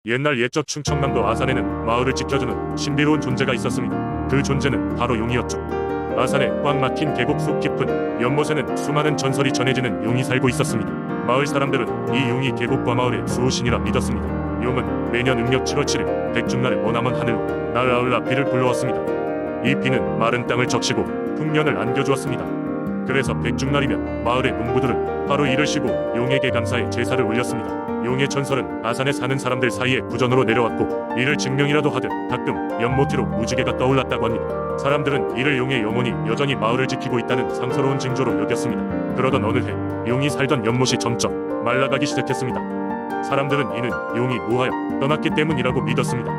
옛날 옛적 충청남도 아산에는 마을을 지켜주는 신비로운 존재가 있었습니다. 그 존재는 바로 용이었죠. 아산에 꽉 막힌 계곡 속 깊은 연못에는 수많은 전설이 전해지는 용이 살고 있었습니다. 마을 사람들은 이 용이 계곡과 마을의 수호신이라 믿었습니다. 용은 매년 음력 7월 7일 백중날에 머나먼 하늘로 날 아울러 비를 불러왔습니다. 이 비는 마른 땅을 적시고 풍년을 안겨주었습니다. 그래서 백중날이면 마을의 농부들은 하루 일을 쉬고 용에게 감사의 제사를 올렸습니다. 용의 전설은 아산에 사는 사람들 사이에 구전으로 내려왔고, 이를 증명이라도 하듯 가끔 연못으로 무지개가 떠올랐다고 합니다. 사람들은 이를 용의 영혼이 여전히 마을을 지키고 있다는 상서로운 징조로 여겼습니다. 그러던 어느 해 용이 살던 연못이 점점 말라가기 시작했습니다. 사람들은 이는 용이 노하여 떠났기 때문이라고 믿었습니다.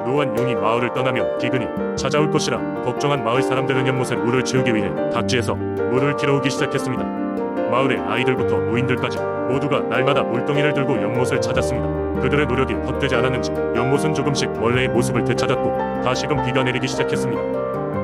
노한 용이 마을을 떠나면 기근이 찾아올 것이라 걱정한 마을 사람들은 연못에 물을 채우기 위해 각지에서 물을 길어오기 시작했습니다. 마을의 아이들부터 노인들까지 모두가 날마다 물동이를 들고 연못을 찾았습니다. 그들의 노력이 헛되지 않았는지 연못은 조금씩 원래의 모습을 되찾았고, 다시금 비가 내리기 시작했습니다.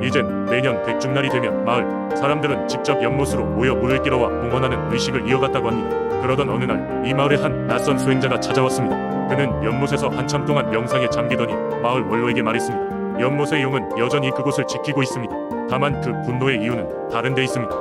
이젠 매년 백중날이 되면 마을 사람들은 직접 연못으로 모여 물을 길어와 봉헌하는 의식을 이어갔다고 합니다. 그러던 어느 날 이 마을에 한 낯선 수행자가 찾아왔습니다. 그는 연못에서 한참 동안 명상에 잠기더니 마을 원로에게 말했습니다. 연못의 용은 여전히 그곳을 지키고 있습니다. 다만 그 분노의 이유는 다른 데 있습니다.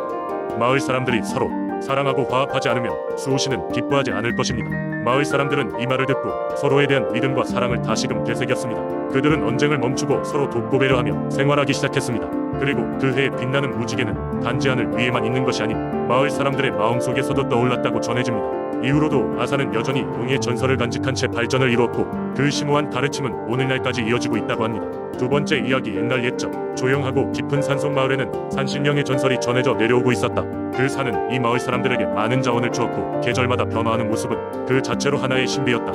마을 사람들이 서로 사랑하고 화합하지 않으면 수호신은 기뻐하지 않을 것입니다. 마을 사람들은 이 말을 듣고 서로에 대한 믿음과 사랑을 다시금 되새겼습니다. 그들은 언쟁을 멈추고 서로 돕고 배려하며 생활하기 시작했습니다. 그리고 그 해에 빛나는 무지개는 단지 하늘 위에만 있는 것이 아닌 마을 사람들의 마음속에서도 떠올랐다고 전해집니다. 이후로도 아산은 여전히 용의 전설을 간직한 채 발전을 이루었고, 그 심오한 가르침은 오늘날까지 이어지고 있다고 합니다. 두 번째 이야기. 옛날 옛적 조용하고 깊은 산속 마을에는 산신령의 전설이 전해져 내려오고 있었다. 그 산은 이 마을 사람들에게 많은 자원을 주었고, 계절마다 변화하는 모습은 그 자체로 하나의 신비였다.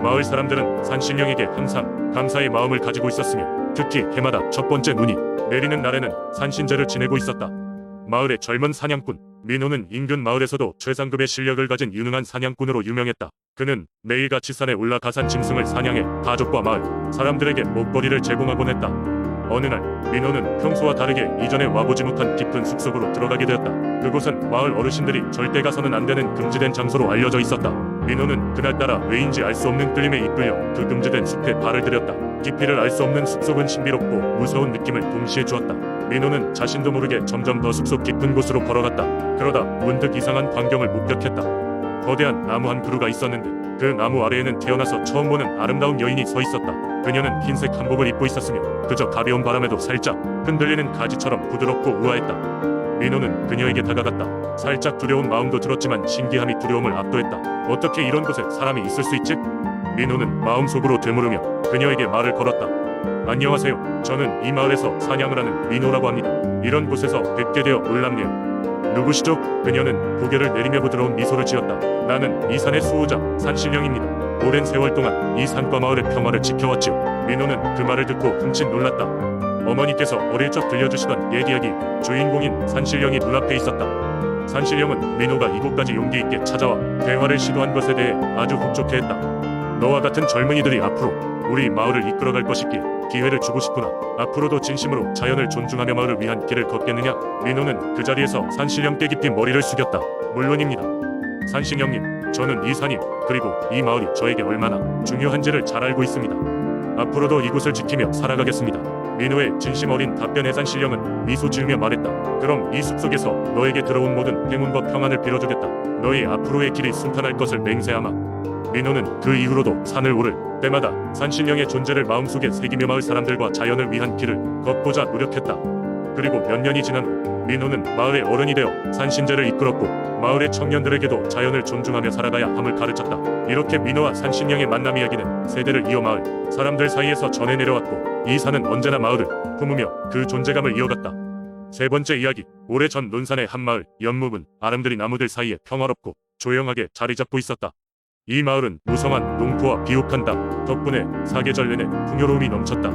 마을 사람들은 산신령에게 항상 감사의 마음을 가지고 있었으며, 특히 해마다 첫 번째 눈이 내리는 날에는 산신제를 지내고 있었다. 마을의 젊은 사냥꾼 민호는 인근 마을에서도 최상급의 실력을 가진 유능한 사냥꾼으로 유명했다. 그는 매일같이 산에 올라가 산 짐승을 사냥해 가족과 마을 사람들에게 먹거리를 제공하곤 했다. 어느 날 민호는 평소와 다르게 이전에 와보지 못한 깊은 숲속으로 들어가게 되었다. 그곳은 마을 어르신들이 절대 가서는 안 되는 금지된 장소로 알려져 있었다. 민호는 그날따라 왜인지 알 수 없는 끌림에 이끌려 그 금지된 숲에 발을 들였다. 깊이를 알 수 없는 숲속은 신비롭고 무서운 느낌을 동시에 주었다. 민호는 자신도 모르게 점점 더 숲속 깊은 곳으로 걸어갔다. 그러다 문득 이상한 광경을 목격했다. 거대한 나무 한 그루가 있었는데 그 나무 아래에는 태어나서 처음 보는 아름다운 여인이 서 있었다. 그녀는 흰색 한복을 입고 있었으며 그저 가벼운 바람에도 살짝 흔들리는 가지처럼 부드럽고 우아했다. 민호는 그녀에게 다가갔다. 살짝 두려운 마음도 들었지만 신기함이 두려움을 압도했다. 어떻게 이런 곳에 사람이 있을 수 있지? 민호는 마음속으로 되물으며 그녀에게 말을 걸었다. 안녕하세요. 저는 이 마을에서 사냥을 하는 민호라고 합니다. 이런 곳에서 뵙게 되어 놀랍네요. 누구시죠? 그녀는 고개를 내리며 부드러운 미소를 지었다. 나는 이 산의 수호자 산신령입니다. 오랜 세월 동안 이 산과 마을의 평화를 지켜왔지요. 민호는 그 말을 듣고 흠칫 놀랐다. 어머니께서 어릴 적 들려주시던 옛 이야기 주인공인 산신령이 눈앞에 있었다. 산신령은 민호가 이곳까지 용기 있게 찾아와 대화를 시도한 것에 대해 아주 흡족해했다. 너와 같은 젊은이들이 앞으로 우리 마을을 이끌어갈 것이기에 기회를 주고 싶구나. 앞으로도 진심으로 자연을 존중하며 마을을 위한 길을 걷겠느냐? 민호는 그 자리에서 산신령께 깊이 머리를 숙였다. 물론입니다. 산신령님, 저는 이 산이 그리고 이 마을이 저에게 얼마나 중요한지를 잘 알고 있습니다. 앞으로도 이곳을 지키며 살아가겠습니다. 민호의 진심 어린 답변에 산신령은 미소 지으며 말했다. 그럼 이 숲속에서 너에게 들어온 모든 행운과 평안을 빌어주겠다. 너의 앞으로의 길이 순탄할 것을 맹세하마. 민호는 그 이후로도 산을 오를 때마다 산신령의 존재를 마음속에 새기며 마을 사람들과 자연을 위한 길을 걷고자 노력했다. 그리고 몇 년이 지난 후 민호는 마을의 어른이 되어 산신제를 이끌었고, 마을의 청년들에게도 자연을 존중하며 살아가야 함을 가르쳤다. 이렇게 민호와 산신령의 만남 이야기는 세대를 이어 마을 사람들 사이에서 전해 내려왔고, 이 산은 언제나 마을을 품으며 그 존재감을 이어갔다. 세 번째 이야기. 오래전 논산의 한 마을 연못은 아름드리 나무들 사이에 평화롭고 조용하게 자리 잡고 있었다. 이 마을은 무성한 농토와 비옥한 땅 덕분에 사계절 내내 풍요로움이 넘쳤다.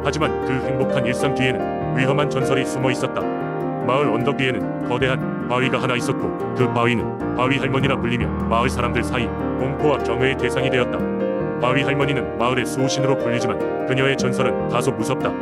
하지만 그 행복한 일상 뒤에는 위험한 전설이 숨어 있었다. 마을 언덕 위에는 거대한 바위가 하나 있었고, 그 바위는 바위 할머니라 불리며 마을 사람들 사이 공포와 경외의 대상이 되었다. 바위 할머니는 마을의 수호신으로 불리지만 그녀의 전설은 다소 무섭다.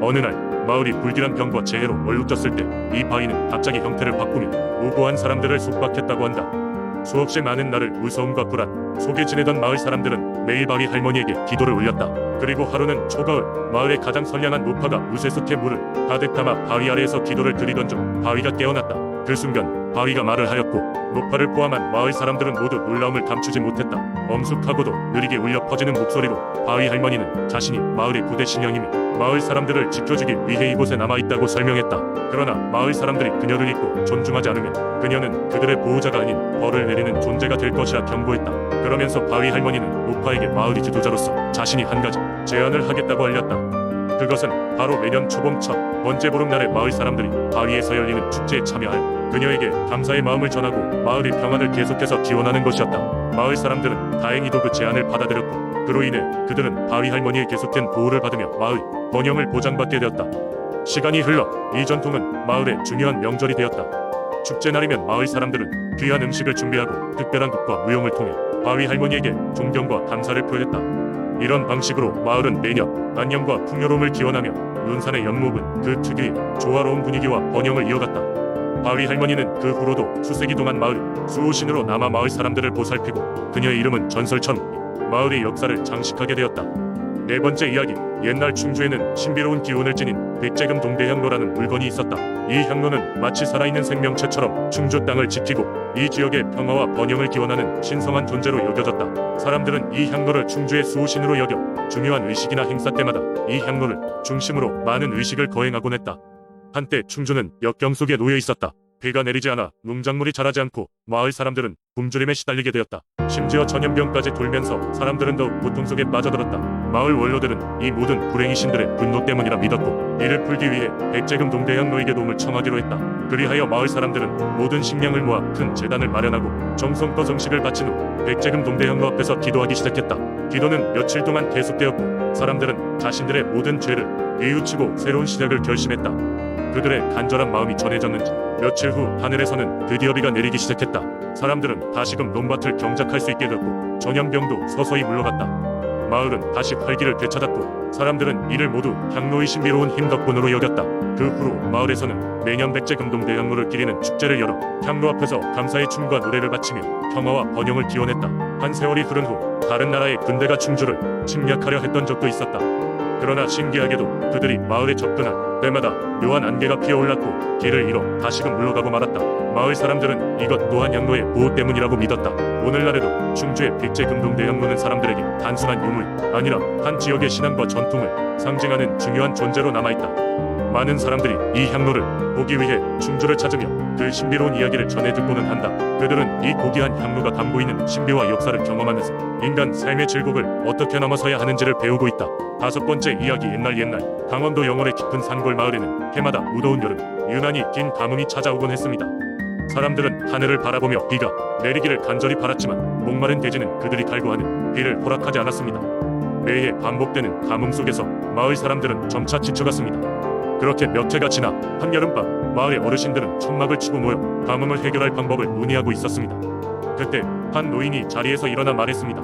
어느 날 마을이 불길한 병과 재해로 얼룩졌을 때 이 바위는 갑자기 형태를 바꾸며 무고한 사람들을 속박했다고 한다. 수없이 많은 날을 무서움과 불안 속에 지내던 마을 사람들은 매일 바위 할머니에게 기도를 올렸다. 그리고 하루는 초가을, 마을의 가장 선량한 노파가 우세솥에 물을 가득 담아 바위 아래에서 기도를 드리던 중 바위가 깨어났다. 그 순간 바위가 말을 하였고 노파를 포함한 마을 사람들은 모두 놀라움을 감추지 못했다. 엄숙하고도 느리게 울려 퍼지는 목소리로 바위 할머니는 자신이 마을의 부대 신령이며 마을 사람들을 지켜주기 위해 이곳에 남아있다고 설명했다. 그러나 마을 사람들이 그녀를 잊고 존중하지 않으면 그녀는 그들의 보호자가 아닌 벌을 내리는 존재가 될 것이라 경고했다. 그러면서 바위 할머니는 노파에게 마을의 지도자로서 자신이 한 가지 제안을 하겠다고 알렸다. 그것은 바로 매년 초봄 첫 번째 보름날에 마을 사람들이 바위에서 열리는 축제에 참여하여 그녀에게 감사의 마음을 전하고 마을의 평안을 계속해서 기원하는 것이었다. 마을 사람들은 다행히도 그 제안을 받아들였고 그로 인해 그들은 바위 할머니의 계속된 보호를 받으며 마을의 번영을 보장받게 되었다. 시간이 흘러 이 전통은 마을의 중요한 명절이 되었다. 축제 날이면 마을 사람들은 귀한 음식을 준비하고 특별한 극과 무용을 통해 바위 할머니에게 존경과 감사를 표했다. 이런 방식으로 마을은 매년 안녕과 풍요로움을 기원하며 눈산의 연못은 그 특유의 조화로운 분위기와 번영을 이어갔다. 바위 할머니는 그 후로도 수세기 동안 마을의 수호신으로 남아 마을 사람들을 보살피고 그녀의 이름은 전설처럼 마을의 역사를 장식하게 되었다. 네 번째 이야기. 옛날 충주에는 신비로운 기운을 지닌 백제금 동대향로라는 물건이 있었다. 이 향로는 마치 살아있는 생명체처럼 충주 땅을 지키고 이 지역의 평화와 번영을 기원하는 신성한 존재로 여겨졌다. 사람들은 이 향로를 충주의 수호신으로 여겨 중요한 의식이나 행사 때마다 이 향로를 중심으로 많은 의식을 거행하곤 했다. 한때 충주는 역경 속에 놓여 있었다. 비가 내리지 않아 농작물이 자라지 않고 마을 사람들은 굶주림에 시달리게 되었다. 심지어 전염병까지 돌면서 사람들은 더욱 고통 속에 빠져들었다. 마을 원로들은 이 모든 불행이 신들의 분노 때문이라 믿었고 이를 풀기 위해 백제금 동대향로에게 도움을 청하기로 했다. 그리하여 마을 사람들은 모든 식량을 모아 큰 제단을 마련하고 정성껏 음식을 바친 후 백제금 동대향로 앞에서 기도하기 시작했다. 기도는 며칠 동안 계속되었고 사람들은 자신들의 모든 죄를 뉘우치고 새로운 시작을 결심했다. 그들의 간절한 마음이 전해졌는지 며칠 후 하늘에서는 드디어 비가 내리기 시작했다. 사람들은 다시금 논밭을 경작할 수 있게 됐고 전염병도 서서히 물러갔다. 마을은 다시 활기를 되찾았고 사람들은 이를 모두 향로의 신비로운 힘 덕분으로 여겼다. 그 후로 마을에서는 매년 백제금동대향로를 기리는 축제를 열어 향로 앞에서 감사의 춤과 노래를 바치며 평화와 번영을 기원했다. 한 세월이 흐른 후 다른 나라의 군대가 충주를 침략하려 했던 적도 있었다. 그러나 신기하게도 그들이 마을에 접근한 때마다 묘한 안개가 피어올랐고 길을 잃어 다시금 물러가고 말았다. 마을 사람들은 이것 또한 향로의 보호 때문이라고 믿었다. 오늘날에도 충주의 백제금동대향로는 사람들에게 단순한 유물 아니라 한 지역의 신앙과 전통을 상징하는 중요한 존재로 남아있다. 많은 사람들이 이 향로를 보기 위해 충주를 찾으며 그 신비로운 이야기를 전해 듣고는 한다. 그들은 이 고귀한 향로가 담고 있는 신비와 역사를 경험하면서 인간 삶의 즐거움을 어떻게 넘어서야 하는지를 배우고 있다. 다섯 번째 이야기. 옛날 강원도 영월의 깊은 산골 마을에는 해마다 무더운 여름 유난히 긴 가뭄이 찾아오곤 했습니다. 사람들은 하늘을 바라보며 비가 내리기를 간절히 바랐지만 목마른 대지는 그들이 갈구하는 비를 허락하지 않았습니다. 매해 반복되는 가뭄 속에서 마을 사람들은 점차 지쳐갔습니다. 그렇게 몇 해가 지나 한여름밤 마을의 어르신들은 천막을 치고 모여 가뭄을 해결할 방법을 논의하고 있었습니다. 그때 한 노인이 자리에서 일어나 말했습니다.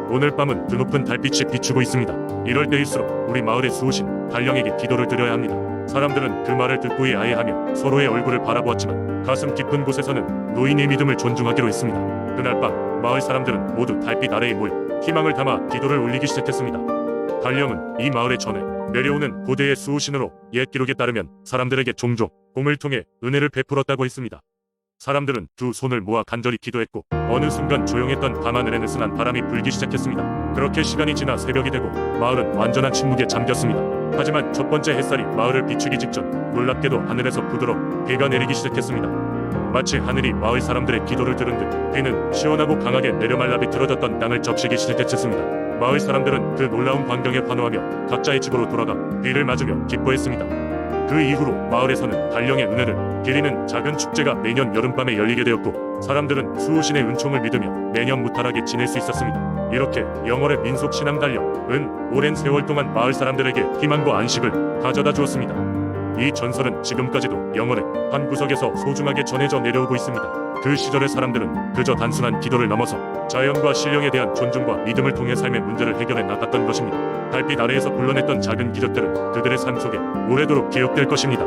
오늘 밤은 드높은 달빛이 비추고 있습니다. 이럴 때일수록 우리 마을의 수호신 달령에게 기도를 드려야 합니다. 사람들은 그 말을 듣고야 하며 서로의 얼굴을 바라보았지만 가슴 깊은 곳에서는 노인의 믿음을 존중하기로 했습니다. 그날 밤 마을 사람들은 모두 달빛 아래에 모여 희망을 담아 기도를 올리기 시작했습니다. 달령은 이 마을에 전해 내려오는 고대의 수호신으로 옛 기록에 따르면 사람들에게 종종 봄을 통해 은혜를 베풀었다고 했습니다. 사람들은 두 손을 모아 간절히 기도했고 어느 순간 조용했던 밤하늘에는 순한 바람이 불기 시작했습니다. 그렇게 시간이 지나 새벽이 되고 마을은 완전한 침묵에 잠겼습니다. 하지만 첫 번째 햇살이 마을을 비추기 직전 놀랍게도 하늘에서 부드러운 비가 내리기 시작했습니다. 마치 하늘이 마을 사람들의 기도를 들은 듯 비는 시원하고 강하게 내려말라 비틀어졌던 땅을 적시기 시작했습니다. 마을 사람들은 그 놀라운 광경에 환호하며 각자의 집으로 돌아가 비를 맞으며 기뻐했습니다. 그 이후로 마을에서는 달령의 은혜를 기리는 작은 축제가 매년 여름밤에 열리게 되었고 사람들은 수호신의 은총을 믿으며 매년 무탈하게 지낼 수 있었습니다. 이렇게 영월의 민속 신앙 달령은 오랜 세월 동안 마을 사람들에게 희망과 안식을 가져다 주었습니다. 이 전설은 지금까지도 영월의 한 구석에서 소중하게 전해져 내려오고 있습니다. 그 시절의 사람들은 그저 단순한 기도를 넘어서 자연과 신령에 대한 존중과 믿음을 통해 삶의 문제를 해결해 나갔던 것입니다. 달빛 아래에서 불러냈던 작은 기적들은 그들의 삶 속에 오래도록 기억될 것입니다.